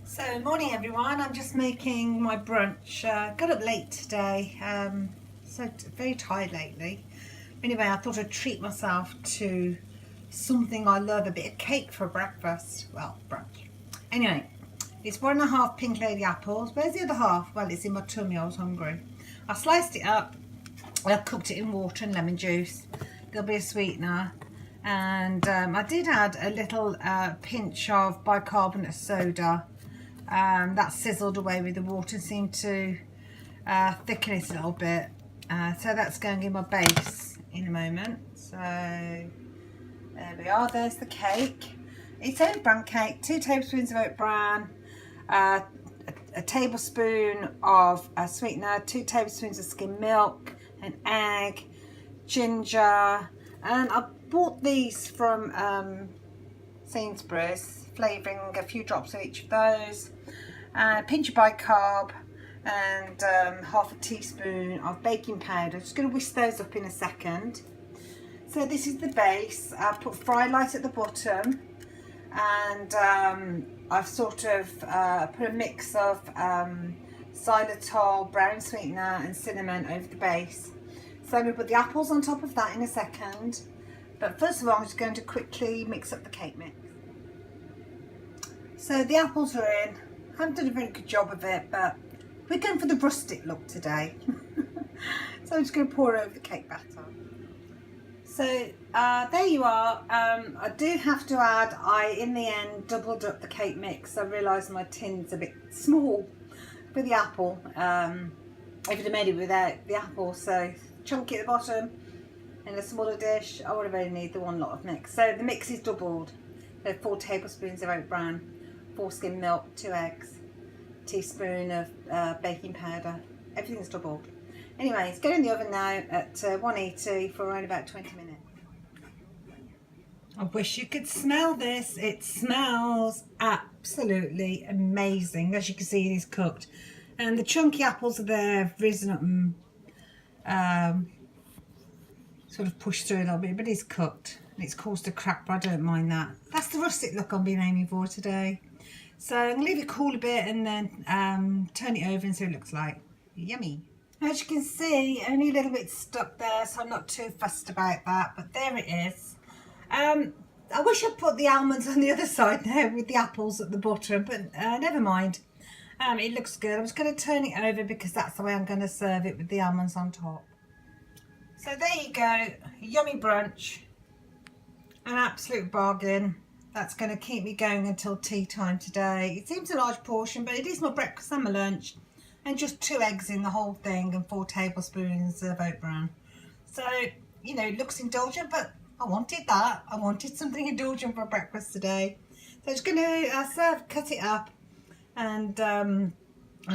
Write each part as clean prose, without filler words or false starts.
So morning everyone, I'm just making my brunch. Got up late today, so very tired lately. Anyway, I thought I'd treat myself to something I love, a bit of cake for breakfast. Well, brunch. Anyway, it's 1.5 pink lady apples. Where's the other half? Well, it's in my tummy, I was hungry. I sliced it up, I cooked it in water and lemon juice. There'll be a sweetener. And I did add a little pinch of bicarbonate soda. That sizzled away with the water, seemed to thicken it a little bit. So that's going in my base in a moment. So there we are, there's the cake. It's oat bran cake, 2 tablespoons of oat bran, a tablespoon of sweetener, 2 tablespoons of skimmed milk, an egg, ginger, and I bought these from Sainsbury's, flavouring a few drops of each of those, a pinch of bicarb, and half a teaspoon of baking powder. Just going to whisk those up in a second. So this is the base. I've put fry light at the bottom, and I've sort of put a mix of xylitol, brown sweetener and cinnamon over the base. So I'm going to put the apples on top of that in a second, but first of all I'm just going to quickly mix up the cake mix. So the apples are in. I haven't done a very good job of it, but we're going for the rustic look today. So I'm just going to pour over the cake batter. So there you are. I do have to add, in the end doubled up the cake mix. I realised my tin's a bit small for the apple. If I'd made it without the apple, so chunky at the bottom in a smaller dish, I would have only need the one lot of mix. So the mix is doubled. So 4 tablespoons of oat bran, 4 skimmed milk, 2 eggs, a teaspoon of baking powder. Everything's doubled. Anyway, it's going in the oven now at 180 for around about 20 minutes. I wish you could smell this. It smells absolutely amazing. As you can see, it is cooked. And the chunky apples are there, have risen up and sort of pushed through a little bit, but it's cooked. And it's caused a crack, but I don't mind that. That's the rustic look I'm being aiming for today. So I'm going to leave it cool a bit and then turn it over and see what it looks like. Yummy. As you can see, only a little bit stuck there, so I'm not too fussed about that, but there it is. I wish I'd put the almonds on the other side now with the apples at the bottom, but never mind. It looks good. I'm just going to turn it over because that's the way I'm going to serve it, with the almonds on top. So there you go, yummy brunch, an absolute bargain. That's going to keep me going until tea time today. It seems a large portion, but it is my breakfast and my lunch, and just 2 eggs in the whole thing and 4 tablespoons of oat bran. So, you know, it looks indulgent, but I wanted that. I wanted something indulgent for breakfast today. So I'm just going to cut it up, and I'm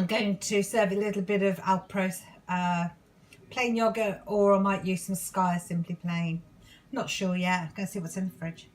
going to serve a little bit of approx plain yogurt, or I might use some Sky Simply Plain. Not sure yet. I'm going to see what's in the fridge.